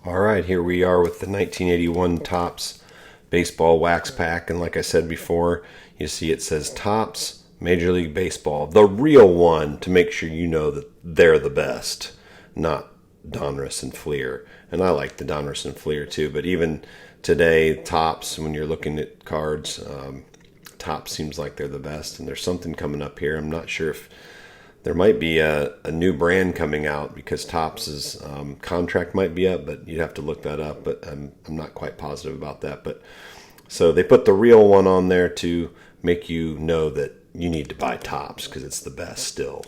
All right, here we are with the 1981 Topps Baseball Wax Pack. And like I said before, you see it says Topps Major League Baseball, the real one, to make sure you know that they're the best, not Donruss and Fleer. And I like the Donruss and Fleer too, but even today, Topps, when you're looking at cards, Topps seems like they're the best. And there's something coming up here. I'm not sure if there might be a new brand coming out because Topps' contract might be up, but you'd have to look that up. But I'm not quite positive about that. But so they put the real one on there to make you know that you need to buy Topps because it's the best still,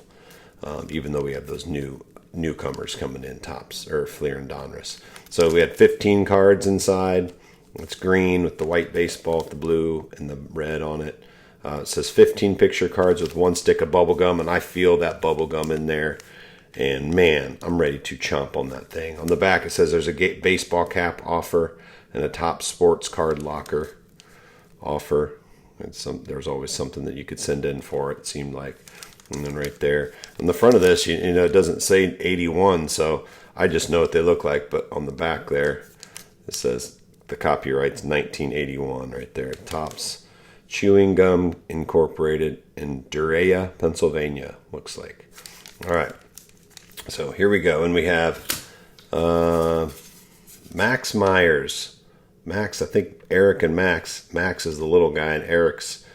even though we have those newcomers coming in, Topps or Fleer and Donruss. So we had 15 cards inside. It's green with the white baseball with the blue and the red on it. It says 15 picture cards with one stick of bubble gum, and I feel that bubble gum in there. And man, I'm ready to chomp on that thing. On the back, it says there's a baseball cap offer and a Topps sports card locker offer. And there's always something that you could send in for it seemed like. And then right there on the front of this, you know, it doesn't say 81, so I just know what they look like. But on the back there, it says the copyright's 1981 right there. Topps Chewing Gum Incorporated in Durea, Pennsylvania, looks like. All right, so here we go. And we have Max Myers. Max, I think Eric and Max. Max is the little guy, and Eric's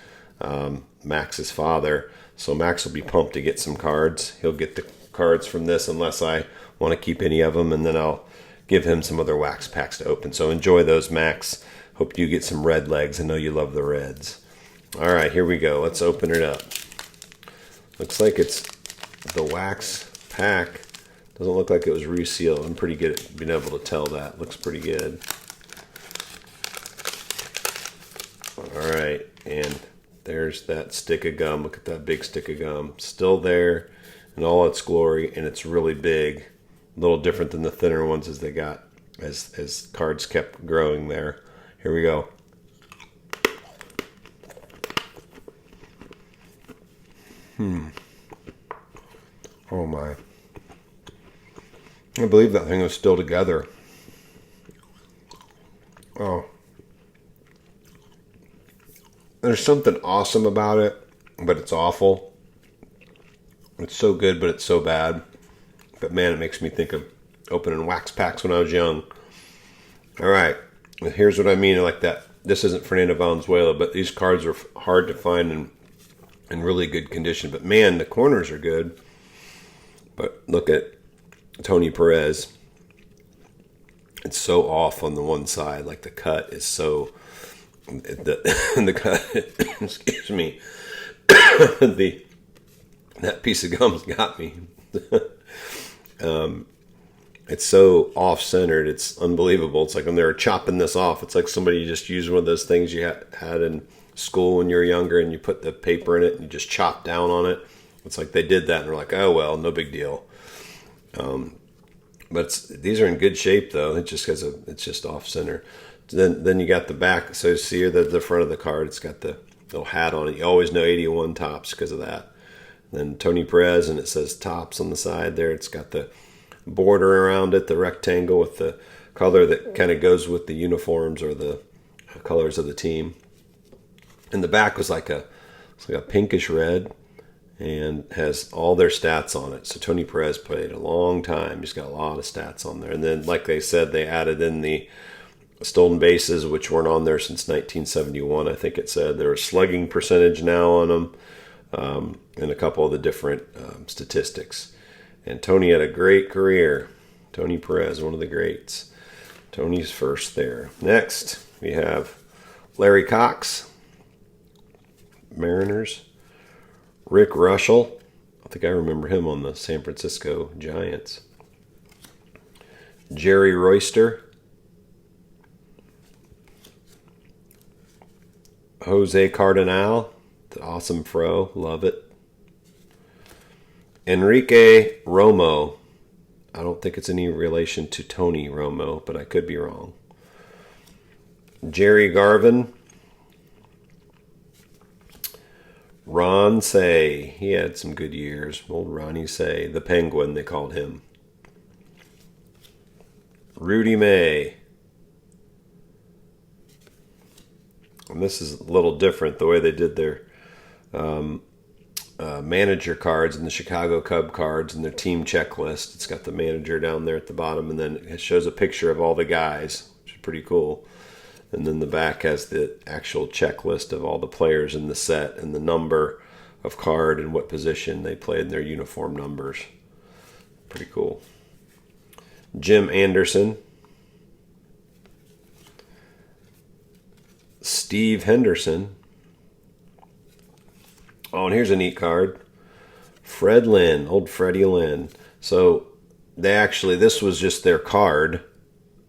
Max's father. So Max will be pumped to get some cards. He'll get the cards from this unless I want to keep any of them, and then I'll give him some other wax packs to open. So enjoy those, Max. Hope you get some red legs. I know you love the reds. All right, here we go. Let's open it up. Looks like it's the wax pack. Doesn't look like it was resealed. I'm pretty good at being able to tell that. Looks pretty good. All right, and there's that stick of gum. Look at that big stick of gum. Still there in all its glory, and it's really big. A little different than the thinner ones as they got, as cards kept growing there. Here we go. Oh my. I believe that thing was still together. Oh. There's something awesome about it, but it's awful. It's so good, but it's so bad. But man, it makes me think of opening wax packs when I was young. All right. Here's what I mean like that. This isn't Fernando Valenzuela, but these cards are hard to find in really good condition. But man, the corners are good. But look at Tony Perez. It's so off on the one side. Like the cut is so... The cut... excuse me. That piece of gum's got me. It's so off-centered. It's unbelievable. It's like when they were chopping this off, it's like somebody just used one of those things you had in school when you were younger, and you put the paper in it and you just chop down on it. It's like they did that, and they're like, oh, well, no big deal. But these are in good shape, though. It just has it's just off-center. Then you got the back. So see here, the front of the card, it's got the little hat on it. You always know 81 Topps because of that. Then Tony Perez, and it says Topps on the side there. It's got the border around it, the rectangle with the color that kind of goes with the uniforms or the colors of the team. And the back was it's like a pinkish red and has all their stats on it. So Tony Perez played a long time. He's got a lot of stats on there. And then, like they said, they added in the stolen bases, which weren't on there since 1971. I think it said there was slugging percentage now on them, and a couple of the different statistics. And Tony had a great career. Tony Perez, one of the greats. Tony's first there. Next, we have Larry Cox, Mariners. Rick Russell. I think I remember him on the San Francisco Giants. Jerry Royster. Jose Cardinal, the awesome fro. Love it. Enrique Romo. I don't think it's any relation to Tony Romo, but I could be wrong. Jerry Garvin. Ron Say. He had some good years. Old Ronnie Say. The Penguin, they called him. Rudy May. And this is a little different, the way they did their manager cards and the Chicago Cub cards and their team checklist. It's got the manager down there at the bottom, and then it shows a picture of all the guys, which is pretty cool. And then the back has the actual checklist of all the players in the set and the number of card and what position they played in their uniform numbers. Pretty cool. Jim Anderson. Steve Henderson. Oh, and here's a neat card. Fred Lynn, old Freddie Lynn. So this was just their card.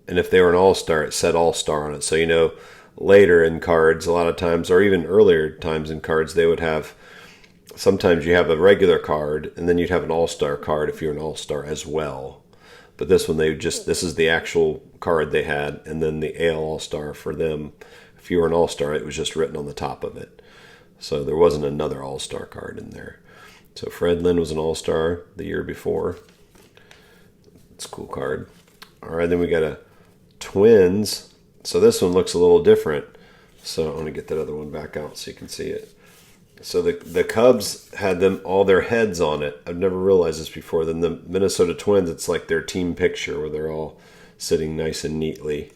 And if they were an all-star, it said all-star on it. So, later in cards, a lot of times, or even earlier times in cards, they would have, sometimes you have a regular card, and then you'd have an all-star card if you're an all-star as well. But this one, this is the actual card they had, and then the AL all-star for them. If you were an all-star, it was just written on the top of it. So there wasn't another all-star card in there. So Fred Lynn was an all-star the year before. It's a cool card. All right, then we got a Twins. So this one looks a little different. So I want to get that other one back out so you can see it. So the Cubs had all their heads on it. I've never realized this before. Then the Minnesota Twins, it's like their team picture where they're all sitting nice and neatly.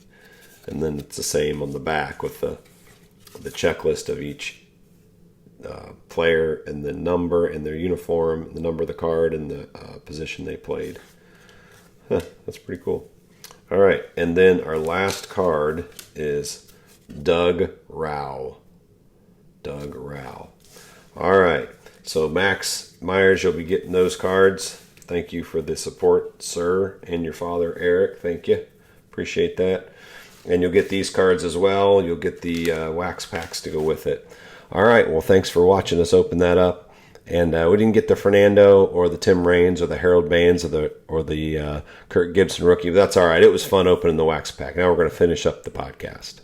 And then it's the same on the back with the checklist of each player and the number and their uniform, the number of the card, and the position they played. That's pretty cool. All right, and then our last card is Doug Rowell. Doug Rowell. All right, so Max Myers, you'll be getting those cards. Thank you for the support, sir, and your father, Eric. Thank you. Appreciate that. And you'll get these cards as well. You'll get the wax packs to go with it. All right, well, thanks for watching us open that up. And we didn't get the Fernando or the Tim Raines or the Harold Baines or the Kirk Gibson rookie, but that's all right. It was fun opening the wax pack. Now we're going to finish up the podcast.